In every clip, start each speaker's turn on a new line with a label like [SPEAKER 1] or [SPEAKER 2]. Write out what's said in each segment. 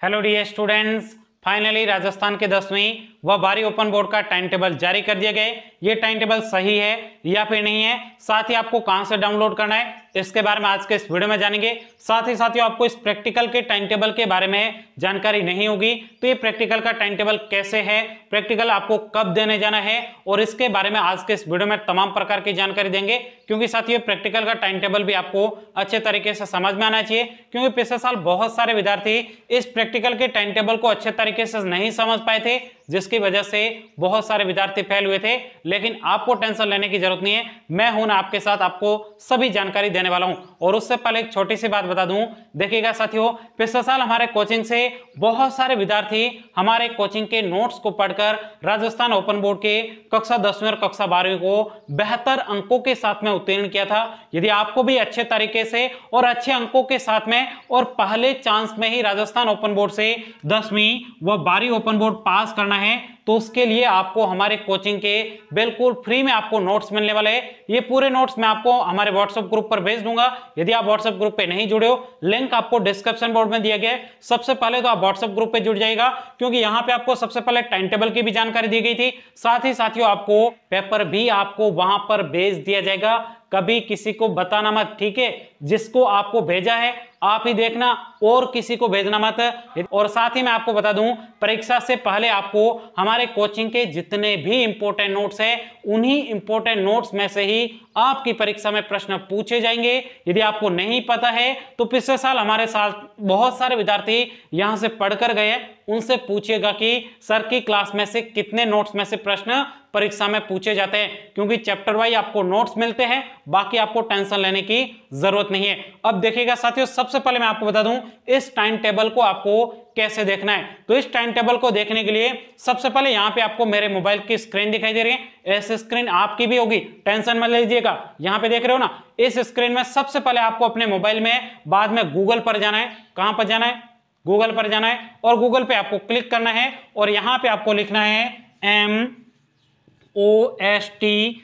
[SPEAKER 1] Hello dear students, finally Rajasthan के 10वीं व 12वीं ओपन बोर्ड का टाइम टेबल जारी कर दिया गया है। ये टाइम टेबल सही है या फिर नहीं है, साथ ही आपको कहां से डाउनलोड करना है इसके बारे में आज के इस वीडियो में जानेंगे। साथ ही साथियों आपको इस प्रैक्टिकल के टाइम टेबल के बारे में जानकारी नहीं होगी तो ये प्रैक्टिकल का टाइम टेबल कैसे है, प्रैक्टिकल आपको कब देने जाना है और इसके बारे में आज के इस वीडियो में तमाम प्रकार की जानकारी देंगे। क्योंकि साथियों प्रैक्टिकल का टाइम टेबल भी आपको अच्छे तरीके से समझ में आना चाहिए, क्योंकि पिछले साल बहुत सारे विद्यार्थी इस प्रैक्टिकल के टाइम टेबल को अच्छे तरीके से नहीं समझ पाए थे, जिसकी वजह से बहुत सारे विद्यार्थी फेल हुए थे। लेकिन आपको टेंशन लेने की जरूरत नहीं है, मैं हूं ना आपके साथ, आपको सभी जानकारी देने वाला हूं। और उससे पहले एक छोटी सी बात बता दूं, देखिएगा साथियों, पिछले साल हमारे कोचिंग से बहुत सारे विद्यार्थी हमारे कोचिंग के नोट्स को पढ़कर राजस्थान ओपन बोर्ड के कक्षा 10वीं और कक्षा 12वीं को बेहतर अंकों के साथ में उत्तीर्ण किया था। यदि आपको भी अच्छे तरीके से और अच्छे अंकों के साथ में और पहले चांस में ही राजस्थान ओपन बोर्ड से 10वीं व 12वीं ओपन बोर्ड पास करना है तो उसके लिए आपको हमारे कोचिंग के बिल्कुल फ्री में आपको नोट्स मिलने वाले हैं। ये पूरे नोट्स मैं आपको हमारे व्हाट्सएप ग्रुप पर भेज दूंगा। यदि आप व्हाट्सएप ग्रुप पे नहीं जुड़े हो, लिंक आपको डिस्क्रिप्शन बोर्ड में दिया गया है। सबसे पहले तो आप व्हाट्सएप ग्रुप पे जुड़ जाइएगा, क्योंकि यहाँ पे आपको सबसे पहले टाइम टेबल की भी जानकारी दी गई थी। साथ ही साथियों आपको पेपर भी आपको वहां पर भेज दिया जाएगा। कभी किसी को बताना मत, ठीक है? जिसको आपको भेजा है आप ही देखना और किसी को भेजना मत। और साथ ही मैं आपको बता दूं, परीक्षा से पहले आपको हमारे कोचिंग के जितने भी इंपॉर्टेंट नोट्स हैं उन्हीं इंपॉर्टेंट नोट्स में से ही आपकी परीक्षा में प्रश्न पूछे जाएंगे। यदि आपको नहीं पता है तो पिछले साल हमारे साथ बहुत सारे विद्यार्थी यहां से पढ़कर गए, उनसे पूछिएगा कि सर की क्लास में से कितने नोट्स में से प्रश्न परीक्षा में पूछे जाते हैं, क्योंकि चैप्टर वाइज आपको नोट्स मिलते हैं, बाकी आपको टेंशन लेने की जरूरत नहीं है। अब देखिएगा साथियों, सबसे पहले मैं आपको बता दूं इस टाइम टेबल को आपको कैसे देखना है। तो इस टाइम टेबल को देखने के लिए सबसे पहले यहां पे आपको मेरे मोबाइल की स्क्रीन दिखाई दे रही है, ऐसी स्क्रीन आपकी भी होगी, टेंशन मत लीजिएगा। यहां पे देख रहे हो ना, इस स्क्रीन में सबसे पहले आपको अपने मोबाइल में बाद में गूगल पर जाना है। कहां पर जाना है? गूगल पर जाना है और गूगल पे आपको क्लिक करना है और यहां पे आपको लिखना है MOSTEXAM।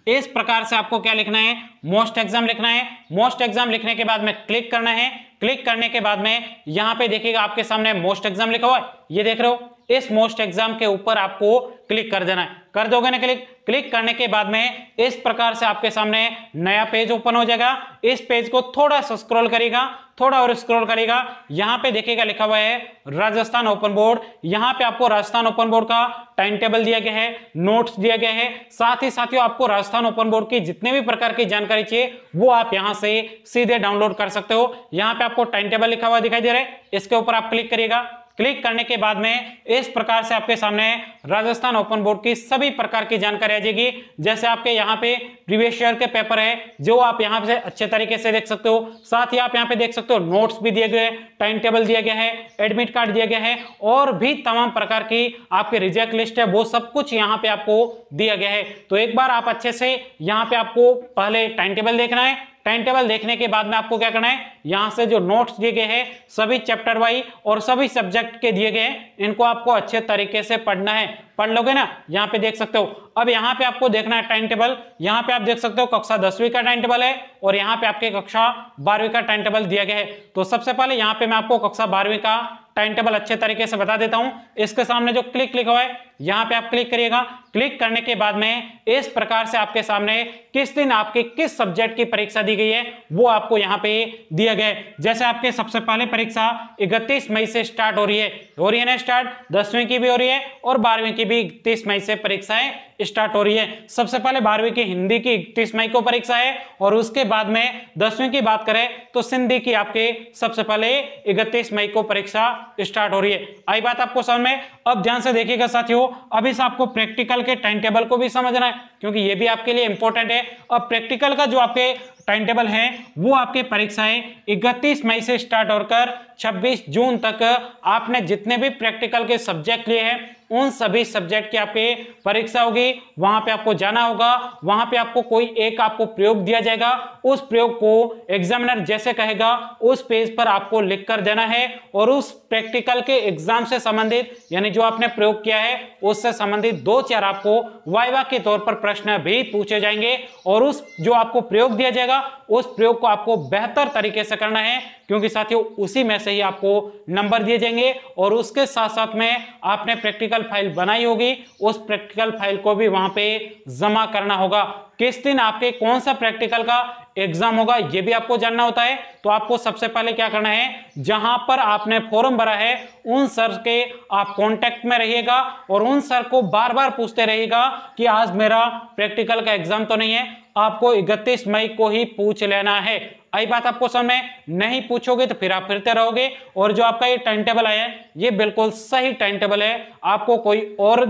[SPEAKER 1] इस प्रकार से आपको क्या लिखना है? मोस्ट एग्जाम लिखना है। मोस्ट एग्जाम लिखने के बाद में क्लिक करना है। क्लिक करने के बाद में यहां पे देखिएगा आपके सामने मोस्ट एग्जाम लिखा हुआ है, ये देख रहे हो। इस मोस्ट एग्जाम के ऊपर आपको क्लिक कर देना है। कर दोगे ना क्लिक? क्लिक करने के बाद में इस प्रकार से आपके सामने नया पेज ओपन हो जाएगा। इस पेज को थोड़ा सा स्क्रॉल करेगा, थोड़ा और स्क्रॉल करेगा, यहां पे देखिएगा लिखा हुआ है राजस्थान ओपन बोर्ड। यहां पे आपको राजस्थान ओपन बोर्ड का टाइम टेबल दिया गया है, नोट्स दिया गया है। साथ ही साथियों आपको राजस्थान ओपन बोर्ड की जितने भी प्रकार की जानकारी चाहिए वो आप यहां से सीधे डाउनलोड कर सकते हो। यहां पे आपको टाइम टेबल लिखा हुआ दिखाई दे रहा है, इसके ऊपर आप क्लिक करिएगा। क्लिक करने के बाद में इस प्रकार से आपके सामने राजस्थान ओपन बोर्ड की सभी प्रकार की जानकारी आ जाएगी। जैसे आपके यहाँ पे प्रीवियस ईयर के पेपर है जो आप यहाँ से अच्छे तरीके से देख सकते हो। साथ ही आप यहाँ पे देख सकते हो नोट्स भी दिए गए, टाइम टेबल दिया गया है, एडमिट कार्ड दिया गया है और भी तमाम प्रकार की आपके रिजेक्ट लिस्ट है, वो सब कुछ यहाँ पे आपको दिया गया है। तो एक बार आप अच्छे से यहाँ पे आपको पहले टाइम टेबल देखना है। टाइम टेबल देखने के बाद में आपको क्या करना है, यहां से जो नोट्स दिए गए हैं सभी चैप्टर वाइज और सभी सब्जेक्ट के दिए गए हैं, इनको आपको अच्छे तरीके से पढ़ना है। पढ़ लोगे ना, यहां पे देख सकते हो। अब यहां पे आपको देखना है टाइम टेबल। यहां पे आप देख सकते हो कक्षा 10वीं का टाइम टेबल है और यहां पे आपके कक्षा 12वीं का टाइम टेबल दिया गया है। तो सबसे पहले यहां पे मैं आपको कक्षा 12वीं का टाइम टेबल अच्छे तरीके से बता देता हूं। इसके सामने जो क्लिक लिखा हुआ है यहां पे आप क्लिक करिएगा। क्लिक करने के बाद में इस प्रकार से आपके सामने किस दिन आपके किस सब्जेक्ट की परीक्षा दी गई है वो आपको यहां पे दिया गया है। जैसे आपके सबसे पहले परीक्षा 31 मई से स्टार्ट हो रही है ना स्टार्ट, 10वीं की भी हो रही है और 12वीं की भी 31 मई से परीक्षाएं स्टार्ट हो रही है। सबसे पहले 12वीं की हिंदी की 31 मई को परीक्षा है और उसके बाद में 10वीं की बात करें तो सिंधी की आपके सबसे पहले 31 मई को परीक्षा स्टार्ट हो रही है। आई बात आपको समझ में? अब ध्यान से देखिएगा साथियों, अब इस आपको प्रैक्टिकल के टाइम टेबल को भी समझना है, क्योंकि ये भी आपके लिए इंपॉर्टेंट है। अब प्रैक्टिकल का जो आपके टाइम टेबल है वो आपके परीक्षाएं 31 मई से स्टार्ट होकर 26 जून तक आपने जितने भी प्रैक्टिकल के सब्जेक्ट लिए हैं उन सभी सब्जेक्ट की आपके परीक्षा होगी। वहां पे आपको जाना होगा, वहां पे आपको कोई एक आपको प्रयोग दिया जाएगा, उस प्रयोग को एग्जामिनर जैसे कहेगा उस पेज पर आपको लिख कर देना है और उस प्रैक्टिकल के एग्जाम से संबंधित यानी जो आपने प्रयोग किया है उससे संबंधित 2-4 आपको वाइवा के तौर पर प्रश्न भी पूछे जाएंगे और उस जो आपको प्रयोग दिया जाएगा रहेगा उस प्रयोग को आपको बेहतर तरीके से करना है, क्योंकि साथियों उसी में से ही आपको नंबर दिए जाएंगे। और उसके साथ साथ में आपने प्रैक्टिकल फाइल बनाई होगी, उस प्रैक्टिकल फाइल को भी वहां पे जमा करना होगा। किस दिन आपके कौन सा प्रैक्टिकल का एग्जाम होगा ये भी आपको जानना होता है। तो आपको सबसे पहले क्या करना है, जहां पर आपने फॉर्म भरा है उन सर के आप कांटेक्ट में रहिएगा और उन सर को बार बार पूछते रहिएगा कि आज मेरा प्रैक्टिकल का एग्जाम तो नहीं है। आपको 31 मई को ही पूछ लेना है। आई बात आपको समझ में? नहीं पूछोगे तो फिर आप फिरते रहोगे। और जो आपका ये टाइम टेबल आया है ये बिल्कुल सही टाइम टेबल है, आपको कोई और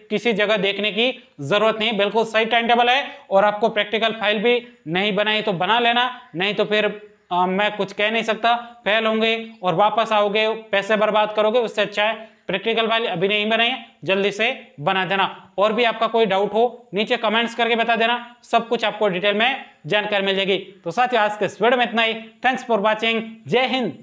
[SPEAKER 1] किसी जगह देखने की जरूरत नहीं, बिल्कुल सही टाइम टेबल है। और आपको प्रैक्टिकल फाइल भी नहीं बनाई तो बना लेना, नहीं तो फिर मैं कुछ कह नहीं सकता, फेल होंगे और वापस आओगे, पैसे बर्बाद करोगे। उससे अच्छा है प्रैक्टिकल फाइल अभी नहीं बनाई, जल्दी से बना देना। और भी आपका कोई डाउट हो नीचे कमेंट्स करके बता देना, सब कुछ आपको डिटेल में जानकारी मिल जाएगी। तो साथियों आज के इस वीडियो में इतना ही। Thanks for watching. जय हिंद।